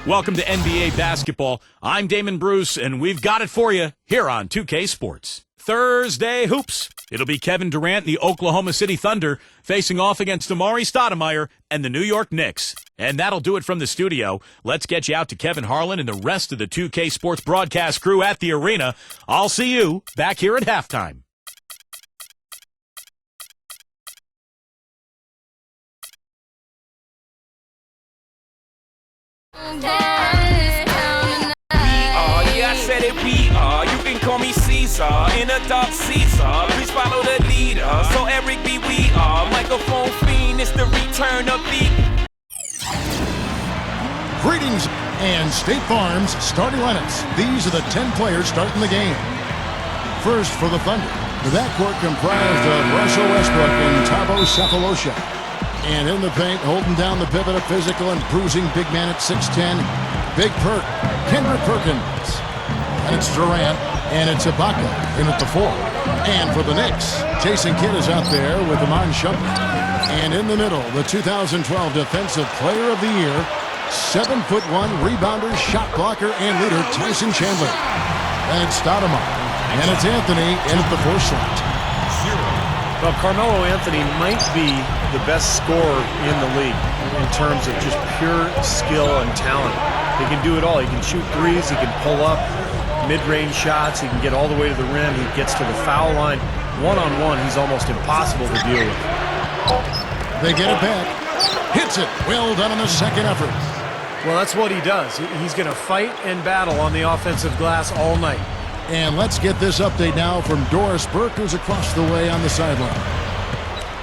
Welcome to NBA basketball. I'm Damon Bruce, and we've got it for you here on 2K Sports. Thursday hoops. It'll be Kevin Durant and the Oklahoma City Thunder facing off against Amari Stoudemire and the New York Knicks. And that'll do it from the studio. Let's get you out to Kevin Harlan and the rest of the 2K Sports broadcast crew at the arena. I'll see you back here at halftime. You can call me Caesar, in a dark Caesar. Please follow the leader. So Eric B. We are microphone fiend. It's the return of the. Greetings and State Farm's starting lineups. These are the 10 players starting the game. First for the Thunder, the backcourt comprised of Russell Westbrook and Thabo Sefolosha. And in the paint, holding down the pivot, a physical and bruising big man at 6'10", Big Perk, Kendrick Perkins. And it's Durant, and it's Ibaka in at the 4. And for the Knicks, Jason Kidd is out there with Iman Shumpert. And in the middle, the 2012 Defensive Player of the Year, 7'1" rebounder, shot blocker, and leader Tyson Chandler. And it's Stoudemire, and it's Anthony in at the 4 slot. Well, Carmelo Anthony might be the best scorer in the league in terms of just pure skill and talent. He can do it all. He can shoot threes, he can pull up mid-range shots, he can get all the way to the rim, he gets to the foul line. One-on-one, he's almost impossible to deal with. They get it back. Hits it. Well done on the second effort. Well, that's what he does. He's going to fight and battle on the offensive glass all night. And let's get this update now from Doris Burke, who's across the way on the sideline.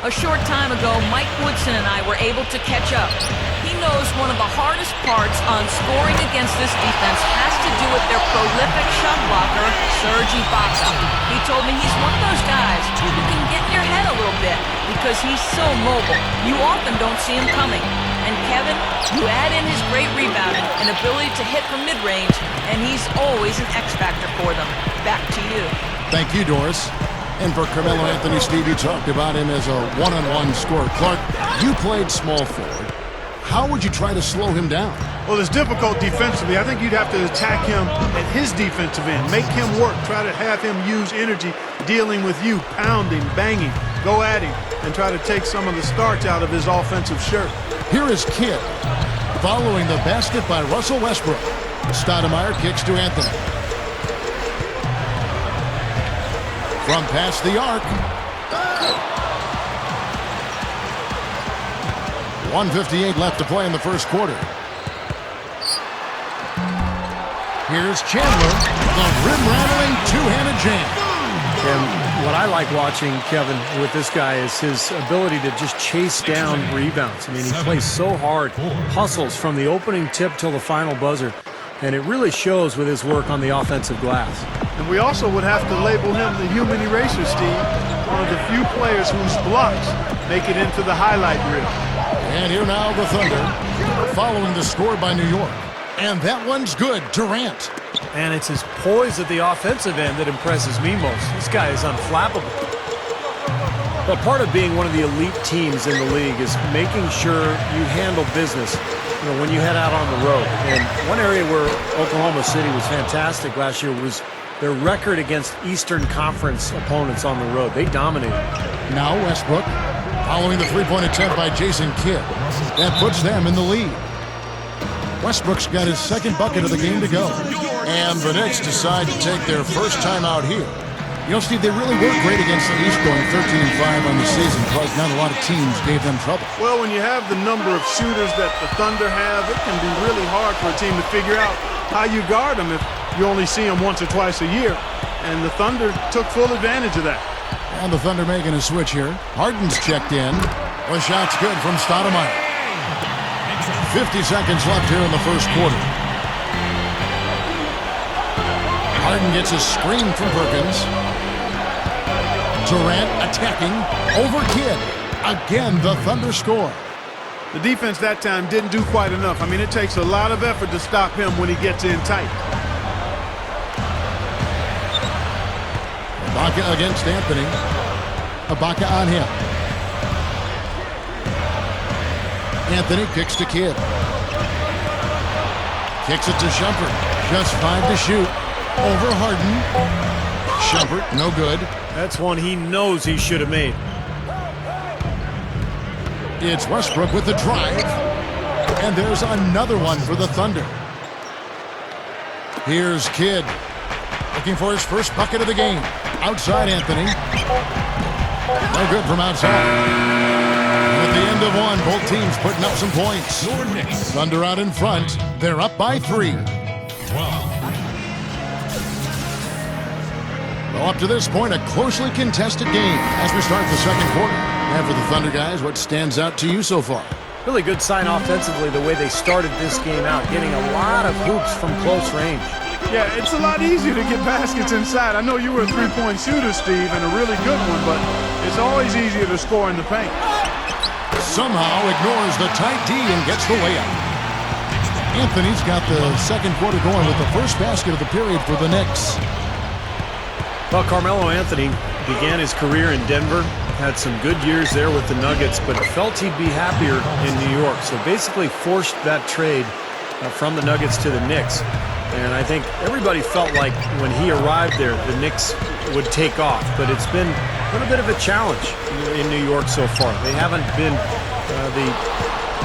A short time ago, Mike Woodson and I were able to catch up. He knows one of the hardest parts on scoring against this defense has to do with their prolific shot blocker, Serge Ibaka. He told me he's one of those guys who can get in your head a little bit because he's so mobile. You often don't see him coming. And Kevin, you add in his great rebounding and ability to hit from mid-range, and he's always an X-factor for them. Back to you. Thank you, Doris. And for Carmelo Anthony, Steve, you talked about him as a one-on-one scorer. Clark, you played small forward. How would you try to slow him down? Well, it's difficult defensively. I think you'd have to attack him at his defensive end. Make him work. Try to have him use energy dealing with you, pounding, banging. Go at him and try to take some of the starch out of his offensive shirt. Here is Kidd, following the basket by Russell Westbrook. Stoudemire kicks to Anthony. From past the arc. 1:58 left to play in the first quarter. Here's Chandler, the rim-rattling two-handed jam. And what I like watching, Kevin, with this guy is his ability to just chase down rebounds. I mean, he plays so hard, hustles from the opening tip till the final buzzer, and it really shows with his work on the offensive glass. And we also would have to label him the human eraser, Steve. One of the few players whose blocks make it into the highlight reel. And here now the Thunder, following the score by New York. And that one's good, Durant. And it's his poise at the offensive end that impresses me most. This guy is unflappable. But part of being one of the elite teams in the league is making sure you handle business, when you head out on the road. And one area where Oklahoma City was fantastic last year was their record against Eastern Conference opponents on the road. They dominated. Now Westbrook, following the three-point attempt by Jason Kidd. That puts them in the lead. Westbrook's got his second bucket of the game to go. And the Knicks decide to take their first time out here. You know, Steve, they really were great against the East, going 13-5 on the season, because not a lot of teams gave them trouble. Well, when you have the number of shooters that the Thunder have, it can be really hard for a team to figure out how you guard them if you only see them once or twice a year. And the Thunder took full advantage of that. And the Thunder making a switch here. Harden's checked in. The shot's good from Stoudemire. 50 seconds left here in the first quarter. Harden gets a screen from Perkins. Durant attacking over Kidd. Again, the Thunder score. The defense that time didn't do quite enough. I mean, it takes a lot of effort to stop him when he gets in tight. Ibaka against Anthony. Ibaka on him. Anthony kicks to Kidd. Kicks it to Shumpert. Just 5 to shoot. Over Harden. Shumpert, no good. That's one he knows he should have made. It's Westbrook with the drive. And there's another one for the Thunder. Here's Kidd. Looking for his first bucket of the game. Outside Anthony. No good from outside. And at the end of one, both teams putting up some points. Thunder out in front. They're up by 3. Well, up to this point, a closely contested game as we start the second quarter. And for the Thunder guys, what stands out to you so far? Really good sign offensively the way they started this game out, getting a lot of hoops from close range. Yeah, it's a lot easier to get baskets inside. I know you were a three-point shooter, Steve, and a really good one, but it's always easier to score in the paint. Somehow ignores the tight D and gets the layup. Anthony's got the second quarter going with the first basket of the period for the Knicks. Well, Carmelo Anthony began his career in Denver, had some good years there with the Nuggets, but felt he'd be happier in New York. So basically forced that trade from the Nuggets to the Knicks. And I think everybody felt like when he arrived there, the Knicks would take off. But it's been a little bit of a challenge in New York so far. They haven't been the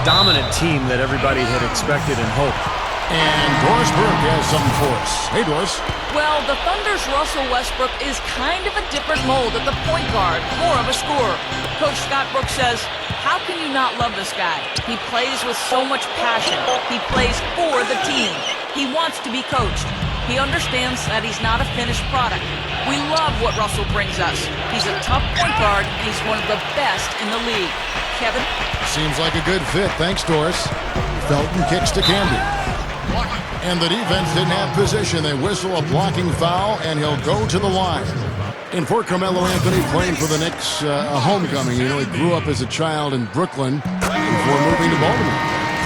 dominant team that everybody had expected and hoped. And Doris Burke has something for us. Hey, Doris. Well, the Thunder's Russell Westbrook is kind of a different mold at the point guard, more of a scorer. Coach Scott Brooks says, how can you not love this guy? He plays with so much passion. He plays for the team. He wants to be coached. He understands that he's not a finished product. We love what Russell brings us. He's a tough point guard, and he's one of the best in the league. Kevin? Seems like a good fit. Thanks, Doris. Felton kicks to Candy. And the defense didn't have position. They whistle a blocking foul, and he'll go to the line. And for Carmelo Anthony playing for the Knicks, a homecoming. You know, he grew up as a child in Brooklyn before moving to Baltimore.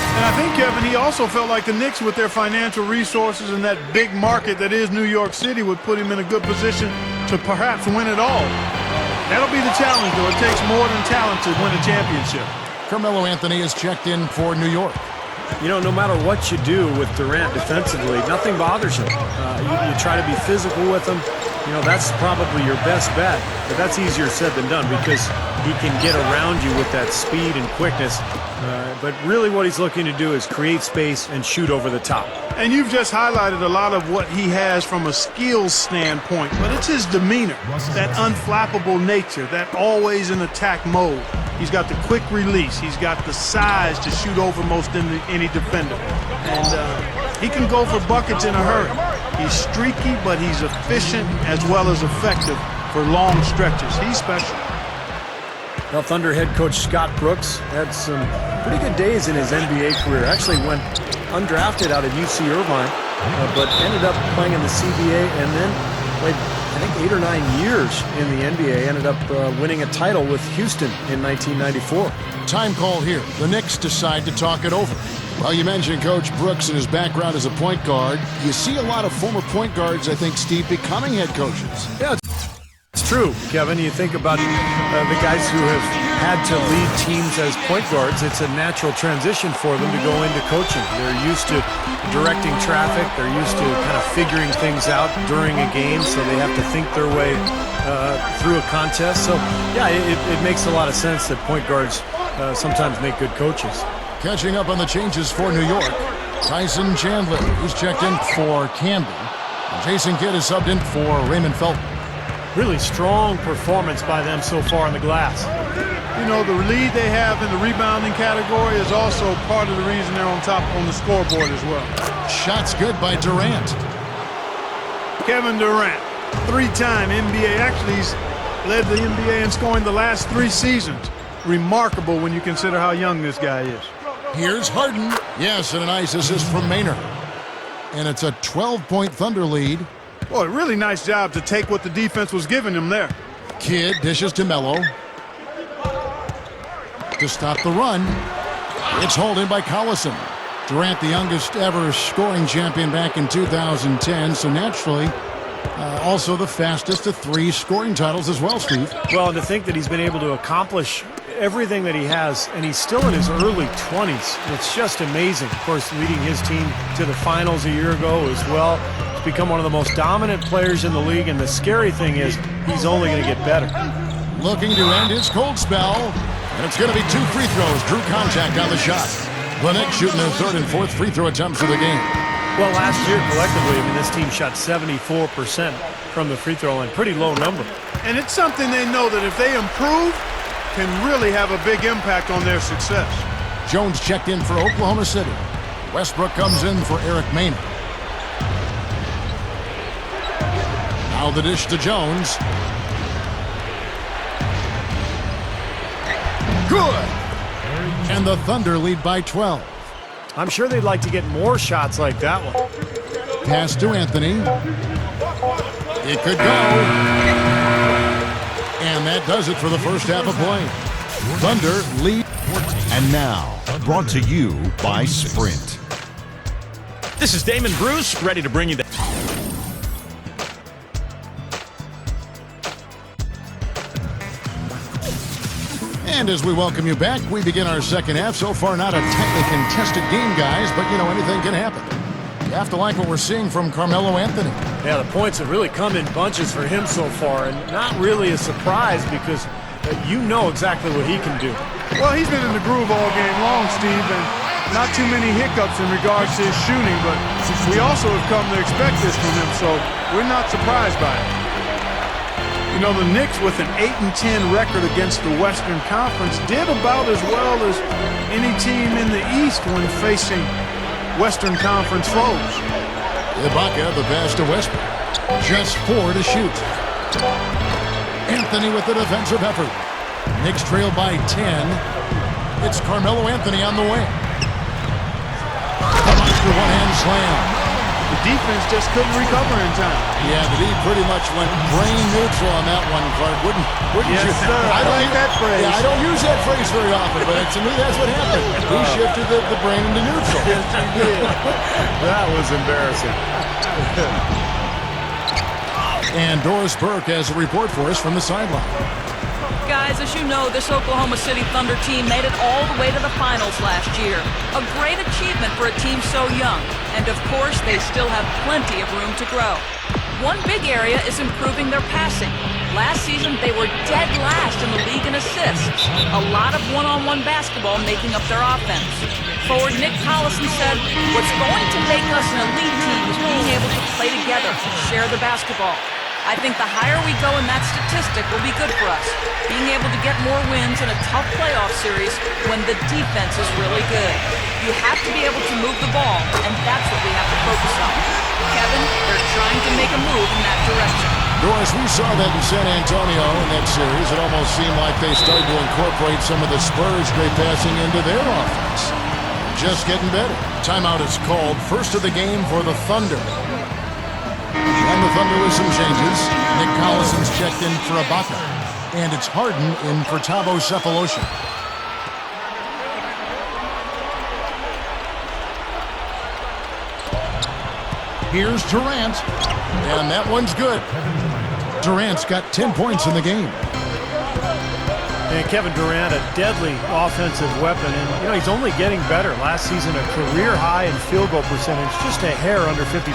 And I think, Kevin, he also felt like the Knicks, with their financial resources and that big market that is New York City, would put him in a good position to perhaps win it all. That'll be the challenge, though. It takes more than talent to win a championship. Carmelo Anthony is checked in for New York. You know, no matter what you do with Durant defensively, nothing bothers him. You try to be physical with him. You know, that's probably your best bet. But that's easier said than done because he can get around you with that speed and quickness. But really what he's looking to do is create space and shoot over the top. And you've just highlighted a lot of what he has from a skills standpoint, but it's his demeanor, that unflappable nature, that always in attack mode. He's got the quick release. He's got the size to shoot over most any defender. And he can go for buckets in a hurry. He's streaky, but he's efficient as well as effective for long stretches. He's special. Well, Thunder head coach Scott Brooks had some pretty good days in his NBA career. Actually went undrafted out of UC Irvine, but ended up playing in the CBA and then played, I think, 8 or 9 years in the NBA. Ended up winning a title with Houston in 1994. Time call here. The Knicks decide to talk it over. Well, you mentioned Coach Brooks and his background as a point guard. You see a lot of former point guards, I think, Steve, becoming head coaches. Yeah, it's true, Kevin. You think about the guys who have had to lead teams as point guards. It's a natural transition for them to go into coaching. They're used to directing traffic. They're used to kind of figuring things out during a game, so they have to think their way through a contest. So, yeah, it makes a lot of sense that point guards sometimes make good coaches. Catching up on the changes for New York, Tyson Chandler, who's checked in for Camden. Jason Kidd is subbed in for Raymond Felton. Really strong performance by them so far in the glass. You know, the lead they have in the rebounding category is also part of the reason they're on top on the scoreboard as well. Shots good by Durant. Kevin Durant, 3-time NBA. Actually, he's led the NBA in scoring the last 3 seasons. Remarkable when you consider how young this guy is. Here's Harden. Yes, and a nice assist from Maynard. And it's a 12-point Thunder lead. Boy, really nice job to take what the defense was giving him there. Kidd dishes to Melo. To stop the run, it's hauled in by Collison. Durant, the youngest ever scoring champion back in 2010, so naturally also the fastest to 3 scoring titles as well, Steve. Well, and to think that he's been able to accomplish everything that he has, and he's still in his early 20s. It's just amazing. Of course, leading his team to the finals a year ago as well. He's become one of the most dominant players in the league, and the scary thing is he's only going to get better. Looking to end his cold spell, and it's going to be 2 free throws. Drew contact on the shot. The Knicks shooting their 3rd and 4th free throw attempts of the game. Well, last year collectively, this team shot 74% from the free throw line. Pretty low number. And it's something they know that if they improve, can really have a big impact on their success. Jones checked in for Oklahoma City. Westbrook comes in for Eric Maynard. Now the dish to Jones. Good! And the Thunder lead by 12. I'm sure they'd like to get more shots like that one. Pass to Anthony. It could go. And that does it for the first half of play. Thunder lead. And now, brought to you by Sprint. This is Damon Bruce, ready to bring you the... And as we welcome you back, we begin our second half. So far, not a tightly contested game, guys, but, anything can happen. You have to like what we're seeing from Carmelo Anthony. Yeah, the points have really come in bunches for him so far, and not really a surprise because you know exactly what he can do. Well, he's been in the groove all game long, Steve, and not too many hiccups in regards to his shooting, but we also have come to expect this from him, so we're not surprised by it. The Knicks with an 8-10 record against the Western Conference did about as well as any team in the East when facing Western Conference foes. Ibaka, the pass to Westbrook. Just 4 to shoot. Anthony with the defensive effort. Knicks trail by 10. It's Carmelo Anthony on the way. The monster one-hand slam. The defense just couldn't recover in time. Yeah, the D pretty much went brain neutral on that one, Clark. Wouldn't yes, you? Sir. I like that phrase. Yeah, I don't use that phrase very often, but to me that's what happened. He shifted the brain into neutral. Yes, he did. That was embarrassing. And Doris Burke has a report for us from the sideline. Guys, as you know, this Oklahoma City Thunder team made it all the way to the finals last year. A great achievement for a team so young. And of course, they still have plenty of room to grow. One big area is improving their passing. Last season, they were dead last in the league in assists. A lot of one-on-one basketball making up their offense. Forward Nick Collison said, "What's going to make us an elite team is being able to play together, share the basketball. I think the higher we go in that statistic will be good for us, being able to get more wins in a tough playoff series when the defense is really good. You have to be able to move the ball, and that's what we have to focus on." Kevin, they're trying to make a move in that direction. Doris, we saw that in San Antonio in that series. It almost seemed like they started to incorporate some of the Spurs great passing into their offense. Just getting better. Timeout is called. First of the game for the Thunder. And the Thunder with some changes. Nick Collison's checked in for Ibaka. And it's Harden in for Thabo Sefolosha. Here's Durant. And that one's good. Durant's got 10 points in the game. And Kevin Durant, a deadly offensive weapon. And, he's only getting better. Last season, a career high in field goal percentage, just a hair under 50%.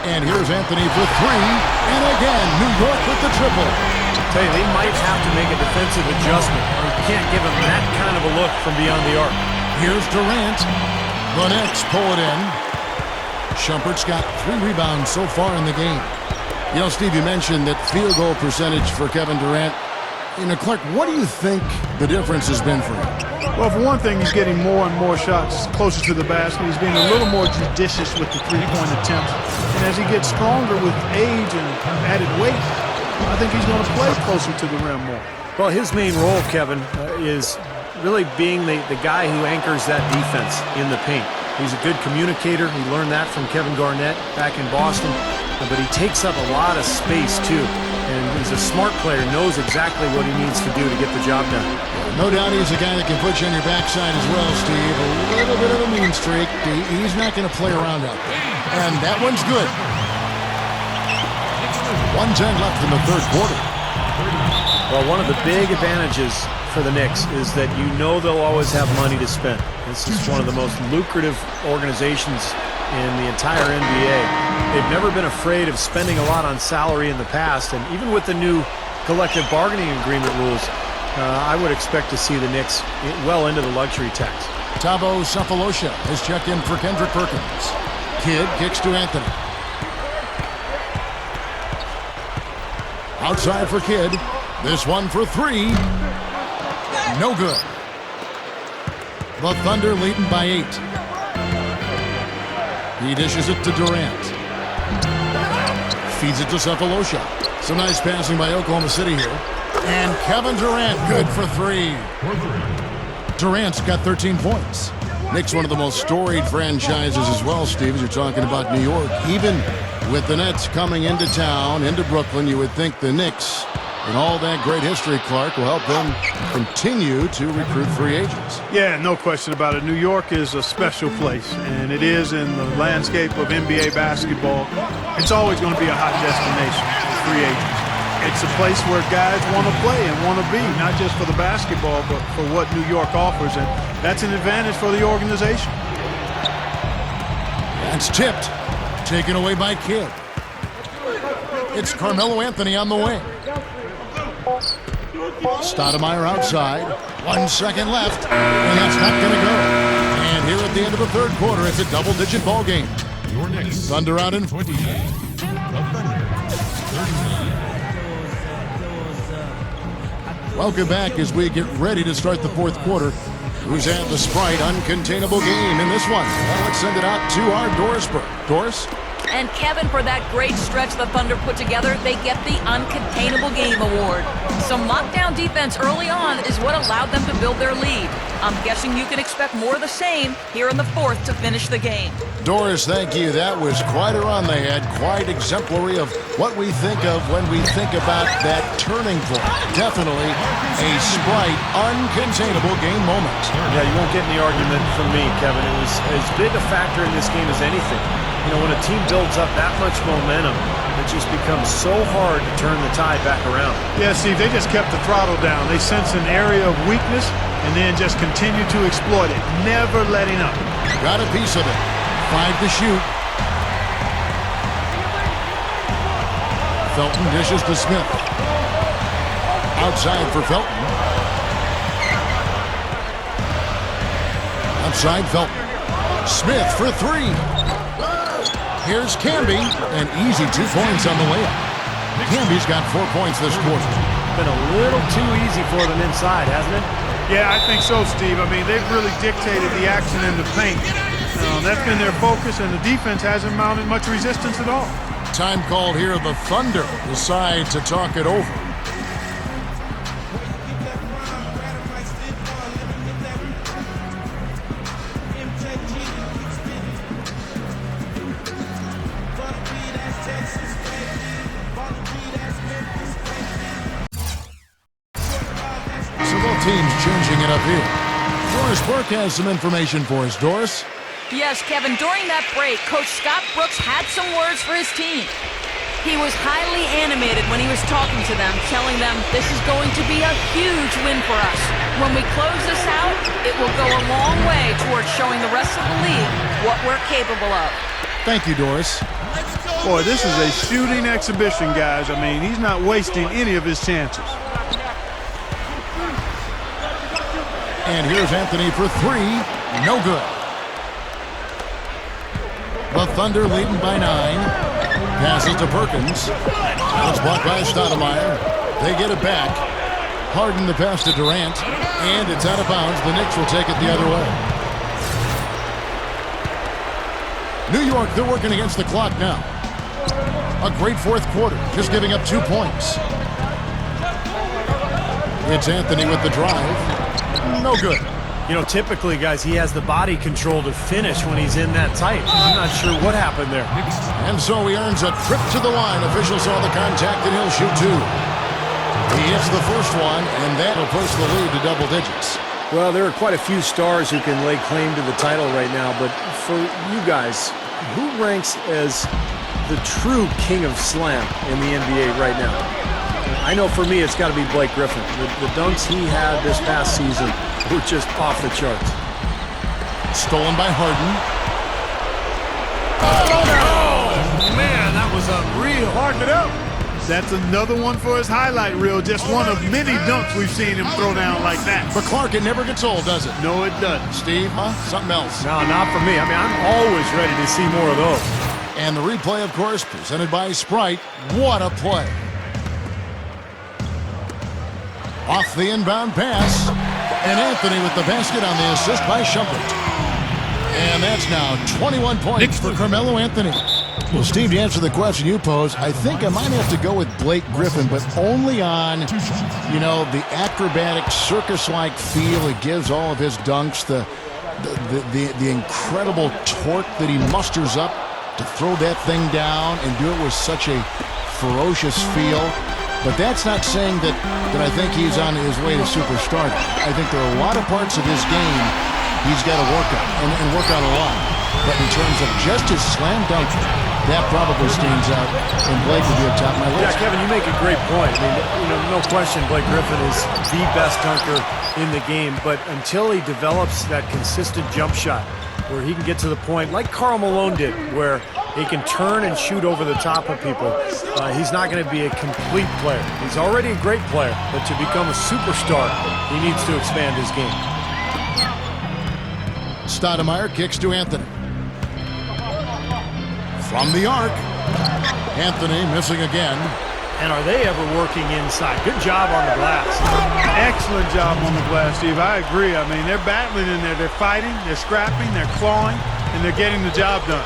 And here's Anthony for 3. And again, New York with the triple. I tell you, they might have to make a defensive adjustment. You can't give him that kind of a look from beyond the arc. Here's Durant. The Knicks pull it in. Shumpert's got 3 rebounds so far in the game. Steve, you mentioned that field goal percentage for Kevin Durant. Clark, what do you think the difference has been for him? Well, for one thing, he's getting more and more shots closer to the basket. He's being a little more judicious with the three-point attempts. And as he gets stronger with age and added weight, I think he's going to play closer to the rim more. Well, his main role, Kevin, is really being the guy who anchors that defense in the paint. He's a good communicator. He learned that from Kevin Garnett back in Boston. But he takes up a lot of space, too. And he's a smart player, knows exactly what he needs to do to get the job done. No doubt he's a guy that can put you on your backside as well, Steve. A little bit of a mean streak. He's not going to play around out there. And that one's good. 1:10 left in the third quarter. Well, one of the big advantages for the Knicks is that you know they'll always have money to spend. This is one of the most lucrative organizations in the entire NBA. They've never been afraid of spending a lot on salary in the past, and even with the new collective bargaining agreement rules, I would expect to see the Knicks well into the luxury tax. Thabo Sefolosha has checked in for Kendrick Perkins. Kidd kicks to Anthony. Outside for Kidd. This one for three. No good. The Thunder leading by 8. He dishes it to Durant. Feeds it to Sefolosha. Some nice passing by Oklahoma City here. And Kevin Durant good for 3. Durant's got 13 points. Knicks one of the most storied franchises as well, Steve, as you're talking about New York. Even with the Nets coming into town, into Brooklyn, you would think the Knicks and all that great history, Clark, will help them continue to recruit free agents. Yeah, no question about it. New York is a special place, and it is in the landscape of NBA basketball. It's always going to be a hot destination for free agents. It's a place where guys want to play and want to be, not just for the basketball, but for what New York offers, and that's an advantage for the organization. That's tipped. Taken away by Kidd. It's Carmelo Anthony on the wing. Stoudemire outside. 1 second left, and that's not going to go. And here at the end of the third quarter, it's a double-digit ball game. Your next Thunder out in 28. The Thunder 38. Welcome back as we get ready to start the fourth quarter. Who's had the Sprite uncontainable game in this one? Well, let's send it out to our Doris Burke. Doris? And Kevin, for that great stretch the Thunder put together, they get the Uncontainable Game Award. Some lockdown defense early on is what allowed them to build their lead. I'm guessing you can expect more of the same here in the fourth to finish the game. Doris, thank you. That was quite a run they had, quite exemplary of what we think of when we think about that turning point. Definitely a Sprite uncontainable game moment. Yeah, you won't get any argument from me, Kevin. It was as big a factor in this game as anything. You know, when a team builds up that much momentum, it just becomes so hard to turn the tide back around. Yeah, Steve, they just kept the throttle down. They sense an area of weakness and then just continue to exploit it, never letting up. Got a piece of it. 5 to shoot. Felton dishes to Smith. Outside for Felton. Outside Felton. Smith for 3. Here's Camby, an easy 2 points on the layup. Camby's got 4 points this quarter. Been a little too easy for them inside, hasn't it? Yeah, I think so, Steve. I mean, they've really dictated the action in the paint. That's been their focus, and the defense hasn't mounted much resistance at all. Time called here. The Thunder decide to talk it over. Teams changing it up here. Doris Burke has some information for us. Doris? Yes, Kevin, during that break, Coach Scott Brooks had some words for his team. He was highly animated when he was talking to them, telling them this is going to be a huge win for us. When we close this out, it will go a long way towards showing the rest of the league what we're capable of. Thank you, Doris. Boy, this is a shooting exhibition, guys. I mean, he's not wasting any of his chances. And here's Anthony for 3. No good. The Thunder leading by 9. Passes to Perkins. It's blocked by Stoudemire. They get it back. Harden the pass to Durant. And it's out of bounds. The Knicks will take it the other way. New York, they're working against the clock now. A great fourth quarter, just giving up 2 points. It's Anthony with the drive. No good. You know, typically, guys, he has the body control to finish when he's in that tight. I'm not sure what happened there. And so he earns a trip to the line. Officials saw the contact, and he'll shoot 2. He hits the first one, and that'll push the lead to double digits. Well, there are quite a few stars who can lay claim to the title right now, but for you guys, who ranks as the true king of slam in the NBA right now? I know for me it's got to be Blake Griffin. The dunks he had this past season were just off the charts. Stolen by Harden. Oh, man, that was unreal. Mark it up. That's another one for his highlight reel. Just one of many dunks we've seen him throw down like that. For Clark, it never gets old, does it? No, it doesn't. Steve, something else. No, not for me. I mean, I'm always ready to see more of those. And the replay, of course, presented by Sprite. What a play. Off the inbound pass. And Anthony with the basket on the assist by Shumpert. And that's now 21 points for Carmelo Anthony. Well, Steve, to answer the question you posed, I think I might have to go with Blake Griffin, but only on, the acrobatic circus-like feel it gives all of his dunks, the incredible torque that he musters up to throw that thing down and do it with such a ferocious feel. But that's not saying that I think he's on his way to superstar. I think there are a lot of parts of his game he's got to work on, and work on a lot. But in terms of just his slam dunk, that probably stands out, and Blake would be at top of my list. Yeah, Kevin, you make a great point. I mean, no question, Blake Griffin is the best dunker in the game, but until he develops that consistent jump shot where he can get to the point, like Karl Malone did, where he can turn and shoot over the top of people, he's not going to be a complete player. He's already a great player, but to become a superstar, he needs to expand his game. Stoudemire kicks to Anthony. From the arc. Anthony missing again. And are they ever working inside? Good job on the glass. Excellent job on the glass, Steve. I agree. I mean, they're battling in there. They're fighting, they're scrapping, they're clawing, and they're getting the job done.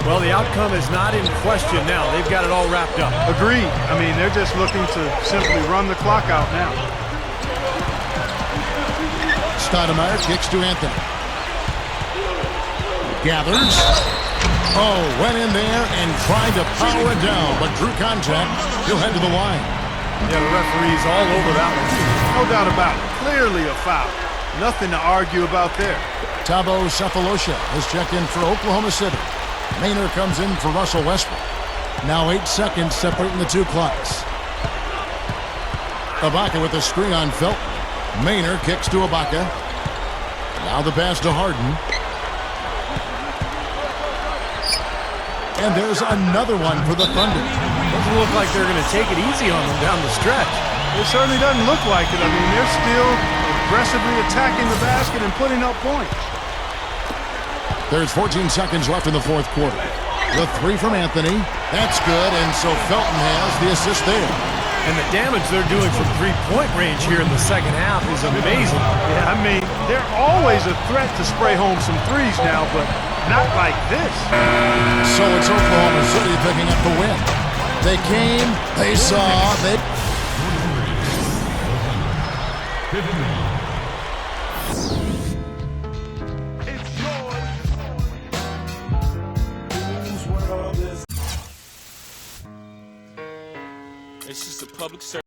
Well, the outcome is not in question now. They've got it all wrapped up. Agreed. I mean, they're just looking to simply run the clock out now. Stoudemire kicks to Anthony. Gathers. Oh, went in there and tried to power it down, but drew contact. He'll head to the line. Yeah, the referee's all over that one. No doubt about it. Clearly a foul. Nothing to argue about there. Thabo Sefolosha has checked in for Oklahoma City. Maynard comes in for Russell Westbrook. Now 8 seconds separating the two clocks. Ibaka with a screen on Felton. Maynard kicks to Ibaka. Now the pass to Harden. And there's another one for the Thunder. Doesn't look like they're going to take it easy on them down the stretch. It certainly doesn't look like it. I mean, they're still aggressively attacking the basket and putting up points. There's 14 seconds left in the fourth quarter. The three from Anthony. That's good, and so Felton has the assist there. And the damage they're doing from three-point range here in the second half is amazing. Yeah, I mean, they're always a threat to spray home some threes now, but not like this. So it's Oklahoma City picking up the win. They came, they saw, they... It's just a public service.